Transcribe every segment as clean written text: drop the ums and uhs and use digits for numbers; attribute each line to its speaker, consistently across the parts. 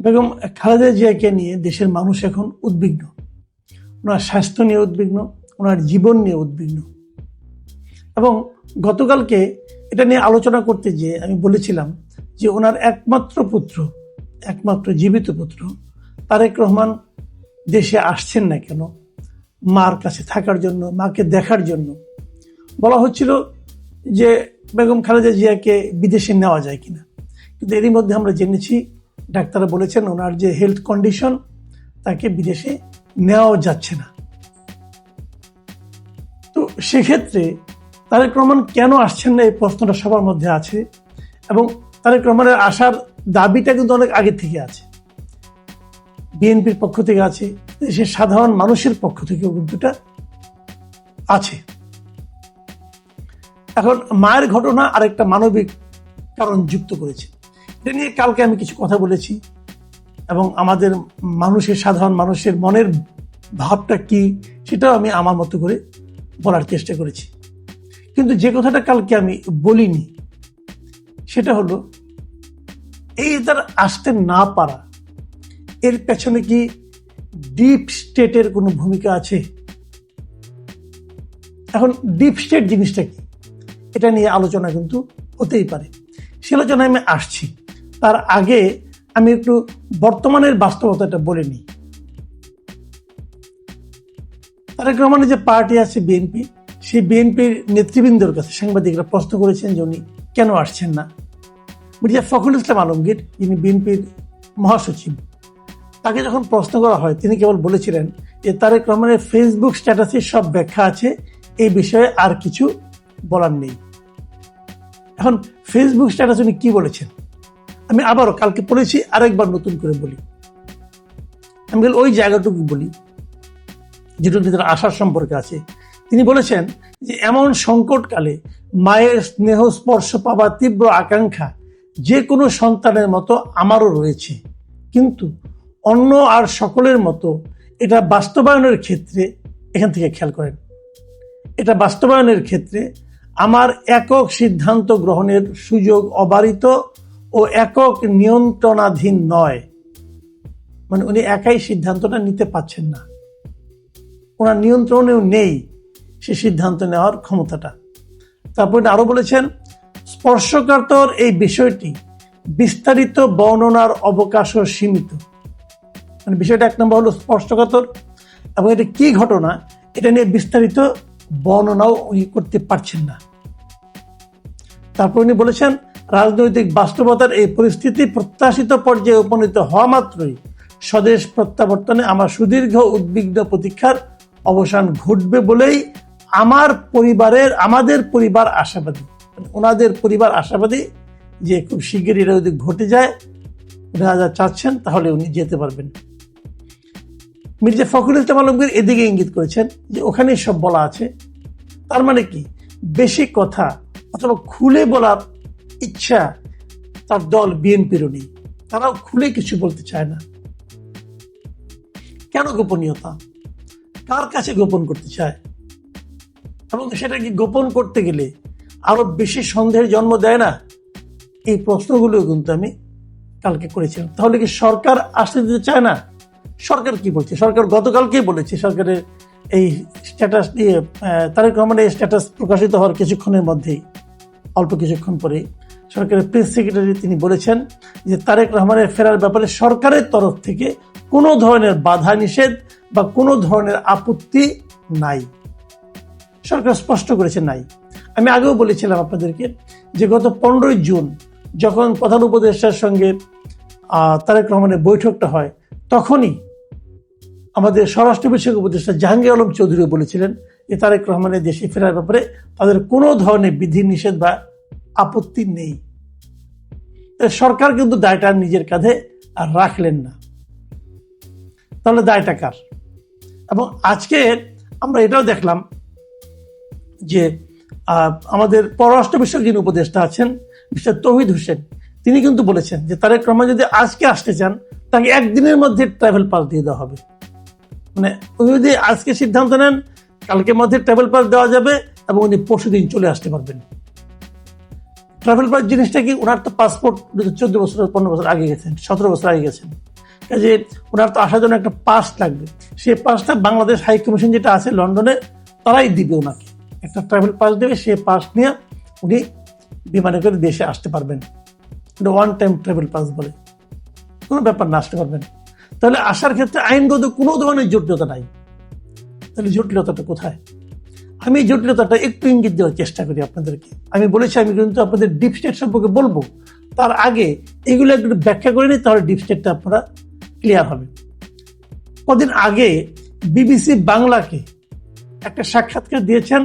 Speaker 1: বেগম খালেদা জিয়াকে নিয়ে দেশের মানুষ এখন উদ্বিগ্ন। ওনার স্বাস্থ্য নিয়ে উদ্বিগ্ন, ওনার জীবন নিয়ে উদ্বিগ্ন। এবং গতকালকে এটা নিয়ে আলোচনা করতে গিয়ে আমি বলেছিলাম যে ওনার একমাত্র জীবিত পুত্র তারেক রহমান দেশে আসছেন না কেন, মার কাছে থাকার জন্য, মাকে দেখার জন্য। বলা হচ্ছিল যে বেগম খালেদা জিয়াকে বিদেশে নেওয়া যায় কিনা, কিন্তু এরই মধ্যে আমরা জেনেছি ডাক্তাররা বলেছেন ওনার যে হেলথ কন্ডিশন, তাকে বিদেশে নেওয়াও যাচ্ছে না। তো সেক্ষেত্রে তারেক রহমান কেন আসছেন না, এই প্রশ্নটা সবার মধ্যে আছে। এবং তারেক রহমানের আসার দাবিটা কিন্তু অনেক আগে থেকে আছে, বিএনপির পক্ষ থেকে আছে, দেশের সাধারণ মানুষের পক্ষ থেকেও কিন্তু এটা আছে। এখন মায়ের ঘটনা আরেকটা মানবিক কারণ যুক্ত করেছে। এটা নিয়ে কালকে আমি কিছু কথা বলেছি এবং আমাদের সাধারণ মানুষের মনের ভাবটা কি সেটাও আমি আমার মতো করে বলার চেষ্টা করেছি। কিন্তু যে কথাটা কালকে আমি বলিনি সেটা হলো, এই তার আসতে না পারা, এর পেছনে কি ডিপ স্টেটের কোনো ভূমিকা আছে? এখন ডিপ স্টেট জিনিসটা কি, এটা নিয়ে আলোচনা কিন্তু হতেই পারে। সে আলোচনায় আমি আসছি। তার আগে আমি একটু বর্তমানের বাস্তবতাটা বলে নিই। তারেক রহমানের যে পার্টি আছে বিএনপি, সেই বিএনপির নেতৃবৃন্দর কাছে সাংবাদিকরা প্রশ্ন করেছেন যে উনি কেন আসছেন না। মির্জা ফখরুল ইসলাম আলমগীর, যিনি বিএনপির মহাসচিব, তাকে যখন প্রশ্ন করা হয় তিনি কেবল বলেছিলেন যে তারেক রহমানের ফেসবুক স্ট্যাটাসে সব ব্যাখ্যা আছে, এই বিষয়ে আর কিছু বলার নেই। এখন ফেসবুক স্ট্যাটাস উনি কি বলেছেন আমি আবারও কালকে পড়েছি, আরেকবার নতুন করে বলি। আমি ওই জায়গাটুকু বলি যেটুকু তার আশার সম্পর্কে আছে। তিনি বলেছেন যে এমন সংকটকালে মায়ের স্নেহ স্পর্শ পাবার তীব্র আকাঙ্ক্ষা যে কোনো সন্তানের মতো আমারও রয়েছে, কিন্তু অন্য আর সকলের মতো এটা বাস্তবায়নের ক্ষেত্রে, এখান থেকে খেয়াল করেন, এটা বাস্তবায়নের ক্ষেত্রে আমার একক সিদ্ধান্ত গ্রহণের সুযোগ অবারিত ও একক নিয়ন্ত্রণাধীন নয়। মানে উনি একাই সিদ্ধান্তটা নিতে পারছেন না, ওনার নিয়ন্ত্রণেও নেই সে সিদ্ধান্ত নেওয়ার ক্ষমতাটা। তারপর আরো বলেছেন, স্পর্শকাতর এই বিষয়টি বিস্তারিত বর্ণনার অবকাশও সীমিত। মানে বিষয়টা এক নম্বর হলো স্পর্শকাতর, এবং এটা কি ঘটনা এটা নিয়ে বিস্তারিত বর্ণনাও উনি করতে পারছেন না। তারপর উনি বলেছেন, রাজনৈতিক বাস্তবতার এই পরিস্থিতি প্রত্যাশিত পর্যায়ে উপনীত হওয়া মাত্রই স্বদেশ প্রত্যাবর্তনে আমার সুদীর্ঘ উদ্বিগ্ন প্রতীক্ষার অবসান ঘটবে বলেই আমাদের পরিবার আশাবাদী। ওনাদের পরিবার আশাবাদী যে খুব শিগগিরই এটা যদি ঘটে যায়, উনি যা চাচ্ছেন, তাহলে উনি যেতে পারবেন। মির্জা ফখরুল ইসলাম আলমগীর এদিকে ইঙ্গিত করেছেন যে ওখানেই সব বলা আছে। তার মানে কি, বেশি কথা অথবা খুলে বলার ইচ্ছা তার দল বিএনপিরও নেই, তারাও খুলে কিছু বলতে চায় না। কেন গোপনীয়তা, কার কাছে গোপন করতে চায়, এবং সেটা কি গোপন করতে গেলে আরো বেশি সন্দেহের জন্ম দেয় না? এই প্রশ্নগুলো কিন্তু আমি কালকে করেছিলাম। তাহলে কি সরকার আসতে দিতে চায় না? সরকার কি বলছে? সরকার গতকালকেই বলেছে, সরকারের এই স্ট্যাটাস নিয়ে, তারেক রহমানের এই স্ট্যাটাস প্রকাশিত হওয়ার কিছুক্ষণের মধ্যেই, অল্প কিছুক্ষণ পরে সরকারের প্রেস সেক্রেটারি তিনি বলেছেন যে তারেক রহমানের ফেরার ব্যাপারে সরকারের তরফ থেকে কোনো ধরনের বাধা নিষেধ বা কোনো ধরনের আপত্তি নাই। সরকার স্পষ্ট করেছে নাই। আমি আগেও বলেছিলাম আপনাদেরকে যে গত 15 জুন যখন প্রধান উপদেষ্টার সঙ্গে তারেক রহমানের বৈঠকটা হয়, তখনই আমাদের স্বরাষ্ট্র বিষয়ক উপদেষ্টা জাহাঙ্গীর আলম চৌধুরী বলেছিলেন যে তারেক রহমানের দেশে ফেরার ব্যাপারে তাদের কোনো ধরনের বিধি নিষেধ বা আপত্তি নেই। সরকার কিন্তু দায়টা নিজের কাঁধে আর রাখলেন না। তাহলে দায়টা কার? এবং আজকে আমরা এটাও দেখলাম যে আমাদের পররাষ্ট্র বিষয়ক যিনি উপদেষ্টা আছেন মিস্টার তৌহিদ হোসেন, তিনি কিন্তু বলেছেন যে তারেক রহমান যদি আজকে আসতে চান, তাকে একদিনের মধ্যে ট্রাভেল পাস দিয়ে দেওয়া হবে। মানে উনি যদি আজকে সিদ্ধান্ত নেন, কালকের মধ্যে ট্রাভেল পাস দেওয়া যাবে এবং উনি পরশুদিন চলে আসতে পারবেন। ট্রাভেল পাস জিনিসটা কি, ওনার তো পাসপোর্ট 14 বছর 15 বছর আগে গেছেন, 17 বছর আগে গেছেন। যে ওনার তো আসার জন্য একটা পাস লাগবে, সেই পাসটা বাংলাদেশ হাই কমিশন যেটা আছে লন্ডনে তারাই দিবে ওনাকে, একটা ট্রাভেল পাস দেবে, সেই পাস নিয়ে উনি বিমানে করে দেশে আসতে পারবেন। এটা ওয়ান টাইম ট্রাভেল পাস বলে, কোনো ব্যাপার না, আসতে পারবেন। তাহলে আসার ক্ষেত্রে আইনগত কোনো ধরনের জটিলতা নাই। তাহলে জটিলতাটা কোথায়? আমি জটিলতাটা একটু ইঙ্গিত দেওয়ার চেষ্টা করি আপনাদেরকে। আমি বলেছি আমি কিন্তু আপনাদের ডিপ স্টেট সম্পর্কে বলবো, তার আগে এগুলো একটু ব্যাখ্যা করে নিই, তাহলে ডিপ স্টেটটা আপনারা ক্লিয়ার হবে। কদিন আগে বিবিসি বাংলাকে একটা সাক্ষাৎকার দিয়েছেন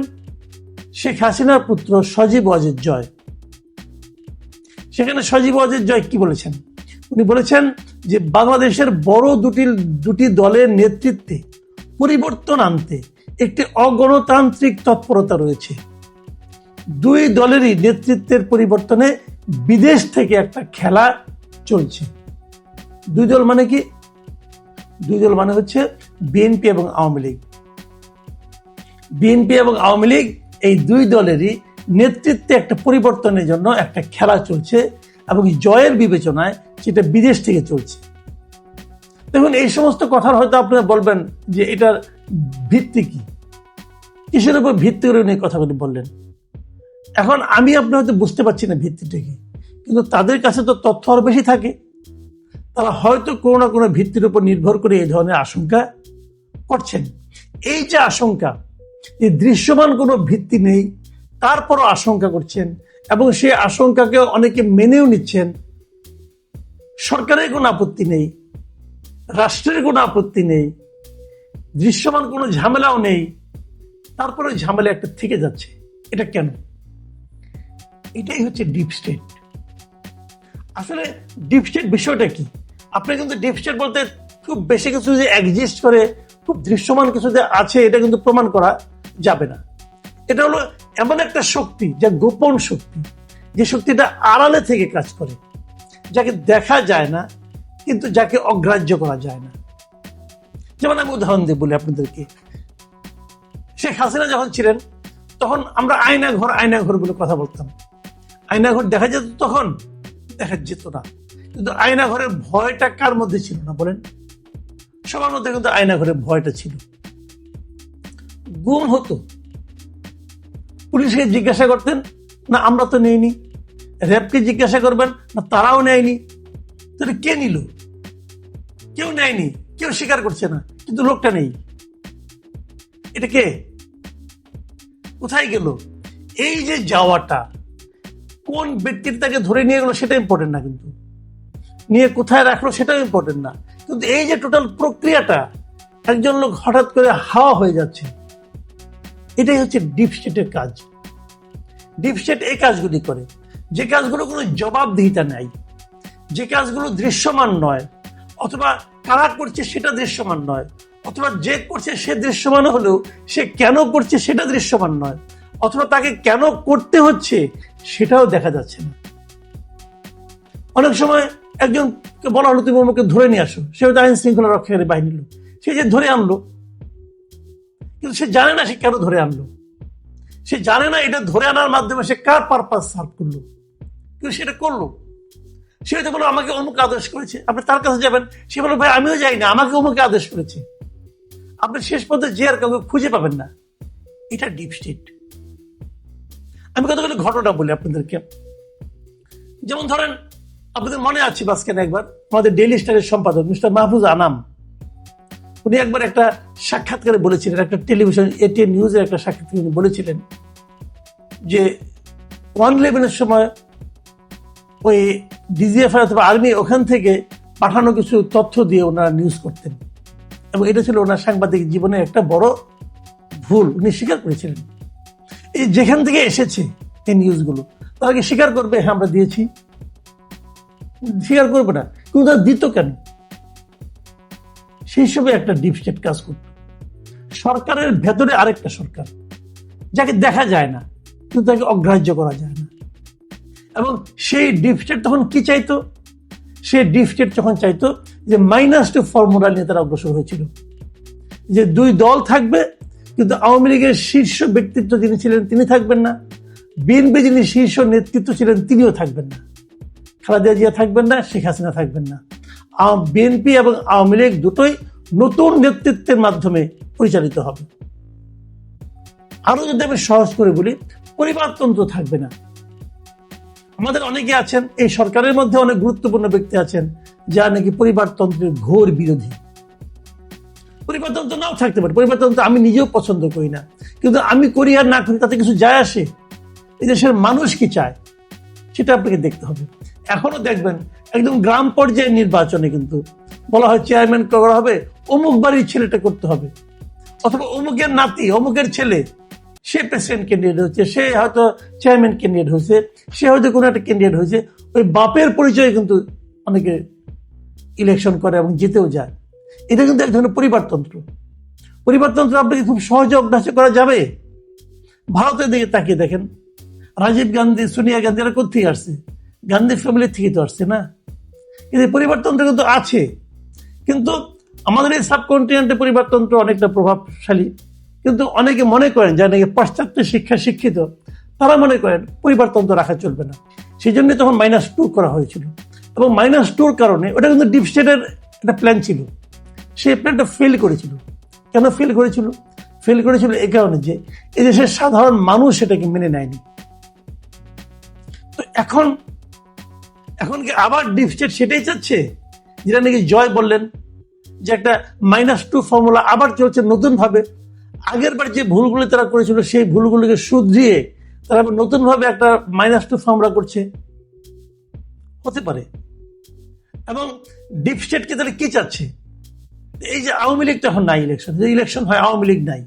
Speaker 1: শেখ হাসিনার পুত্র সজীব ওয়াজেদ জয়। সেখানে সজীব ওয়াজেদ জয় কি বলেছেন? উনি বলেছেন যে বাংলাদেশের বড় দুটি দলের নেতৃত্বে পরিবর্তন আনতে একটি অগণতান্ত্রিক তৎপরতা রয়েছে। দুই দলেরই নেতৃত্বের পরিবর্তনে বিদেশ থেকে একটা খেলা চলছে। দুই দল মানে কি? দুই দল মানে হচ্ছে বিএনপি এবং আওয়ামী লীগ। বিএনপি এবং আওয়ামী লীগ এই দুই দলেরই নেতৃত্বে একটা পরিবর্তনের জন্য একটা খেলা চলছে এবং জয়ের বিবেচনায় সেটা বিদেশ থেকে চলছে। দেখুন, এই সমস্ত কথার হয়তো আপনারা বলবেন যে এটার ভিত্তি কি, কিসের উপর ভিত্তি করে উনি কথাগুলি বললেন। এখন আমি আপনার হয়তো বুঝতে পারছি না ভিত্তিটা কি, কিন্তু তাদের কাছে তো তথ্য আরো বেশি থাকে। তারা হয়তো কোনো না কোনো ভিত্তির উপর নির্ভর করে এই ধরনের আশঙ্কা করছেন। এই যে আশঙ্কা, এই দৃশ্যমান কোনো ভিত্তি নেই, তারপরও আশঙ্কা করছেন এবং সেই আশঙ্কাকে অনেকে মেনেও নিচ্ছেন। সরকারের কোনো আপত্তি নেই, রাষ্ট্রের কোনো আপত্তি নেই, দৃশ্যমান কোনো ঝামেলাও নেই, তারপরে ঝামেলা একটা থেকে যাচ্ছে। এটা কেন? এটাই হচ্ছে ডিপ স্টেট। আসলে ডিপ স্টেট বিষয়টা কি? আপনি কিন্তু ডিপ স্টেট বলতে খুব বেশি কিছু যে এক্সিস্ট করে, খুব দৃশ্যমান কিছু যে আছে, এটা কিন্তু প্রমাণ করা যাবে না। এটা হলো এমন একটা শক্তি, যা গোপন শক্তি, যে শক্তিটা আড়ালে থেকে কাজ করে, যাকে দেখা যায় না কিন্তু যাকে অগ্রাহ্য করা যায় না। যেমন আমি উদাহরণ দিয়ে বলি আপনাদেরকে, শেখ হাসিনা যখন ছিলেন তখন আমরা আয়নাঘর বলে কথা বলতাম। আয়নাঘর দেখা যেত, তখন দেখা যেত না, কিন্তু আয়নাঘরের ভয়টা কার মধ্যে ছিল না বলেন? সবার মধ্যে কিন্তু আয়নাঘরের ভয়টা ছিল। গুম হতো, পুলিশকে জিজ্ঞাসা করতেন, না আমরা তো নেইনি। র্যাবকে জিজ্ঞাসা করবেন, না তারাও নেয়নি। তাহলে কে নিল? কেউ নেয়নি, কেউ স্বীকার করছে না, কিন্তু লোকটা নেই। এটা কে? কোথায় গেল? এই যে যাওয়াটা, কোন ব্যক্তির তাকে ধরে নিয়ে গেল সেটা ইম্পর্টেন্ট না, কিন্তু নিয়ে কোথায় রাখলো সেটাও ইম্পর্টেন্ট না, কিন্তু এই যে টোটাল প্রক্রিয়াটা, একজন লোক হঠাৎ করে হাওয়া হয়ে যাচ্ছে, এটাই হচ্ছে ডিপ স্টেটের কাজ। ডিপ স্টেট এই কাজগুলি করে, যে কাজগুলো কোনো জবাবদিহিতা নাই, যে কাজগুলো দৃশ্যমান নয়, অথবা কারা করছে সেটা দৃশ্যমান নয়, অথবা যে করছে সে দৃশ্যমান হলেও সে কেন করছে সেটা দৃশ্যমান নয়, অথবা তাকে কেন করতে হচ্ছে সেটাও দেখা যাচ্ছে না। অনেক সময় একজনকে বলা হলো তুমি আমাকে ধরে নিয়ে আসো, সে হয়তো আইন শৃঙ্খলা রক্ষাকারী বাহিনীর লোক, সে যে ধরে আনলো, কিন্তু সে জানে না সে কেন ধরে আনলো, সে জানে না এটা ধরে আনার মাধ্যমে সে কার পারপাস সার্ভ করলো, কিন্তু সেটা করলো। সে হয়তো বলো আমাকে অমুক আদেশ করেছে, আপনি তার কাছে যাবেন, সে বলো ভাই আমিও যাই না, আমাকে অমুকে আদেশ করেছে। আপনি শেষ পর্যন্ত যে আর কাউকে খুঁজে পাবেন না। এটা ডিপ স্টেট। আমি কতগুলো ঘটনা বলি আপনাদেরকে। যেমন ধরেন, আপনাদের মনে আছে বাসখানে একবার আমাদের ডেইলি স্টারের সম্পাদক মিস্টার মাহফুজ আনাম, উনি একবার একটা সাক্ষাৎকারে বলেছিলেন, একটা টেলিভিশন এটিএন নিউজের একটা সাক্ষাৎকারে উনি বলেছিলেন যে 1/11 সময় ওই ডিজিএফআই অথবা আর্মি ওখান থেকে পাঠানো কিছু তথ্য দিয়ে ওনারা নিউজ করতেন, এবং এটা ছিল ওনার সাংবাদিক জীবনের একটা বড় ভুল। উনি স্বীকার করেছিলেন, এই যেখান থেকে এসেছে এই নিউজগুলো, তারা কি স্বীকার করবে হ্যাঁ আমরা দিয়েছি? স্বীকার করবে না, কিন্তু তারা দিত কেন? সেই হিসেবে একটা ডিপ স্টেট কাজ করত। সরকারের ভেতরে আরেকটা সরকার, যাকে দেখা যায় না কিন্তু তাকে অগ্রাহ্য করা যায় না। এবং সেই ডিপ স্টেট তখন কি চাইতো? সেই ডিপ স্টেট তখন চাইতো যে -2 ফর্মুলা নিয়ে তারা অগ্রসর হয়েছিল, যে দুই দল থাকবে, কিন্তু আওয়ামী লীগের শীর্ষ ব্যক্তিত্ব যিনি ছিলেন তিনি থাকবেন না, বিএনপি যিনি শীর্ষ নেতৃত্ব ছিলেন তিনিও থাকবেন না, খালেদা জিয়া থাকবেন না, শেখ হাসিনা থাকবেন না। বিএনপি এবং আওয়ামী লীগ দুটোই নতুন নেতৃত্বের মাধ্যমে পরিচালিত হবে। আরো যদি আমি সহজ করে বলি, পরিবারতন্ত্র থাকবে না। আমাদের অনেকে আছেন, এই সরকারের মধ্যে অনেক গুরুত্বপূর্ণ ব্যক্তি আছেন যারা নাকি পরিবারতন্ত্রের ঘোর বিরোধী। পরিবারতন্ত্র নাও থাকতে পারে, পরিবারতন্ত্র আমি নিজেও পছন্দ করি না, কিন্তু আমি করি আর না করি তাতে কিছু যায় আসে? এই দেশের মানুষ কি চায় সেটা আপনাকে দেখতে হবে। এখনো দেখবেন একদম গ্রাম পর্যায়ের নির্বাচনে কিন্তু বলা হয় চেয়ারম্যান করা হবে, অমুক বাড়ির ছেলেটা করতে হবে, অথবা অমুকের নাতি অমুকের ছেলে সে প্রেসিডেন্ট ক্যান্ডিডেট হচ্ছে, সে হয়তো চেয়ারম্যান ক্যান্ডিডেট হয়েছে, সে হয়তো কোনো একটা ক্যান্ডিডেট হয়েছে। ওই বাপের পরিচয়ে কিন্তু অনেকে ইলেকশন করে এবং জিতেও যায়। এটা কিন্তু এক ধরনের পরিবারতন্ত্র। পরিবারতন্ত্র আপনাকে খুব সহজে অভ্যাস করা যাবে। ভারতের দিকে তাকিয়ে দেখেন, রাজীব গান্ধী, সোনিয়া গান্ধী এরা কোথেকে আসছে? গান্ধী ফ্যামিলি থেকে তো আসছে না। কিন্তু পরিবারতন্ত্র কিন্তু আছে, কিন্তু আমাদের এই সাবকন্টিনেন্টে পরিবারতন্ত্র অনেকটা প্রভাবশালী। কিন্তু অনেকে মনে করেন যারা নাকি পাশ্চাত্য শিক্ষা শিক্ষিত, তারা মনে করেন পরিবারতন্ত্র রাখা চলবে না। সেই জন্য তখন -2 করা হয়েছিল, এবং -2 কারণে ওটা কিন্তু ডিপ স্টেটের একটা প্ল্যান ছিল, সেই প্ল্যানটা ফেল করেছিল। কেন ফেল করেছিল? ফেল করেছিল এই কারণে যে এদেশের সাধারণ মানুষ সেটাকে মেনে নেয়নি। তো এখন কি আবার ডিপ স্টেট সেটাই চাচ্ছে, যেটা নাকি জয় বললেন যে একটা -2 ফর্মুলা আবার চলছে নতুন ভাবে। আগের বার যে ভুলগুলো তারা করেছিল সেই ভুলগুলোকে শুধরিয়ে তারা নতুন ভাবে একটা -2 ফর্মুলা করছে, হতে পারে। এবং ডিপ স্টেটকে তাহলে কি চাচ্ছে? এই যে আওয়ামী লীগ তখন নাই, ইলেকশন হয় আওয়ামী লীগ নাই,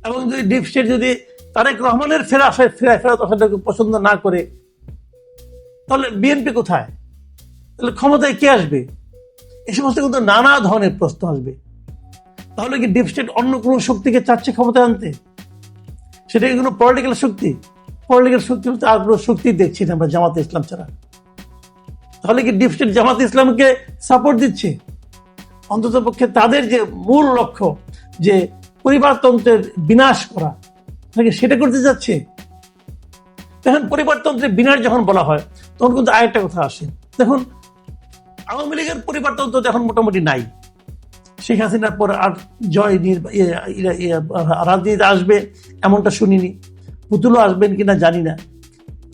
Speaker 1: এবং যদি ডিপ স্টেট যদি তারেক রহমানের ফেরত আসাটাকে পছন্দ না করে, তাহলে বিএনপি কোথায়? তাহলে ক্ষমতায় কে আসবে? এই সমস্ত কিন্তু নানা ধরনের প্রশ্ন আসবে। তাহলে কি ডিপ স্টেট অন্য কোনো শক্তিকে চাচ্ছে ক্ষমতায় আনতে? সেটা কি কোনো পলিটিক্যাল শক্তি? পলিটিক্যাল শক্তি বলতে আর কোনো শক্তি দেখছি না আমরা জামাতে ইসলাম ছাড়া। তাহলে কি ডিপ স্টেট জামাতে ইসলামকে সাপোর্ট দিচ্ছে? অন্তত পক্ষে তাদের যে মূল লক্ষ্য যে পরিবারতন্ত্রের বিনাশ করা, সেটা করতে যাচ্ছে। দেখুন, পরিবারতন্ত্রের বিনাশ যখন বলা হয় তখন কিন্তু আরেকটা কথা আসে। দেখুন, আওয়ামী লীগের পরিবারতন্ত্র এখন মোটামুটি নাই। শেখ হাসিনার পর আর জয় রাজনীতিতে আসবে এমনটা শুনিনি, পুতুলও আসবেন কিনা জানি না।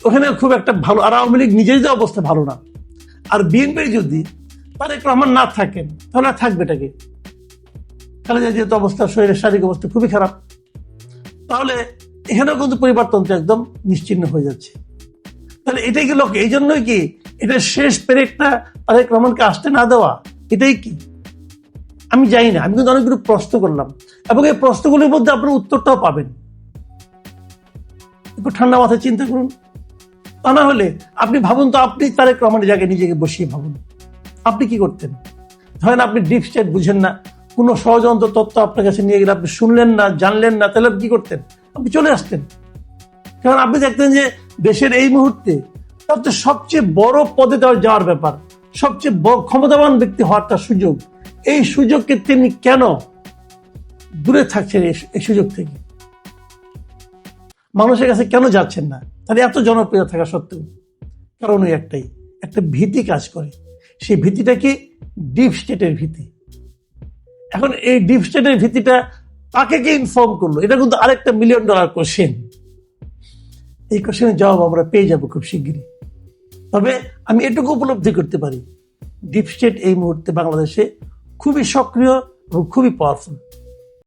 Speaker 1: ওখানে খুব একটা ভালো, আর আওয়ামী লীগ নিজের যে অবস্থা ভালো না। আর বিএনপির যদি তারেক রহমান না থাকেন তাহলে আর থাকবেটাকে? খালেদা যেহেতু অবস্থা, শরীরের শারীরিক অবস্থা খুবই খারাপ, তাহলে এখানেও কিন্তু পরিবারতন্ত্র একদম নিশ্চিহ্ন হয়ে যাচ্ছে। তাহলে এটাই কি লোক? এই জন্যই কি এটা শেষ পেরেকটা তারেক রহমানকে আসতে না দেওয়া? এটাই কি? আমি জানি না। আমি কিন্তু অনেকগুলো প্রশ্ন করলাম, এবং এই প্রশ্নগুলির মধ্যে আপনার উত্তরটাও পাবেন। একটু ঠান্ডা মাথায় চিন্তা করুন। তা না হলে আপনি ভাবুন তো, আপনি তারেক রহমানের জায়গায় নিজেকে বসিয়ে ভাবুন, আপনি কি করতেন? ধরেন আপনি ডিপ স্টেট বুঝেন না, কোনো ষড়যন্ত্র তত্ত্ব আপনার কাছে নিয়ে গেলে আপনি শুনলেন না, জানলেন না, তাহলে আপনি কি করতেন? আপনি চলে আসতেন। কারণ আপনি দেখতেন যে দেশের এই মুহূর্তে সবচেয়ে বড় পদে যাওয়ার ব্যাপার, সবচেয়ে বড় ক্ষমতাবান ব্যক্তি হওয়ার তার সুযোগ, এই সুযোগকে তিনি কেন দূরে থাকছেন? এই সুযোগ থেকে মানুষের কাছে কেন যাচ্ছেন না? তাহলে এত জনপ্রিয় থাকা সত্ত্বেও কারণ ওই একটাই, একটা ভীতি কাজ করে। সেই ভীতিটা কি? ডিপ স্টেটের ভীতি। এখন এই ডিপ স্টেটের ভীতিটা তাকে কে ইনফর্ম করলো? এটা কিন্তু আরেকটা $1 মিলিয়ন কোশ্চেন। এই কোশ্চেনের জবাব আমরা পেয়ে যাব খুব শিগগিরই। তবে আমি এটুকু উপলব্ধি করতে পারি, ডিপ স্টেট এই মুহূর্তে বাংলাদেশে খুবই সক্রিয় এবং খুবই পাওয়ারফুল।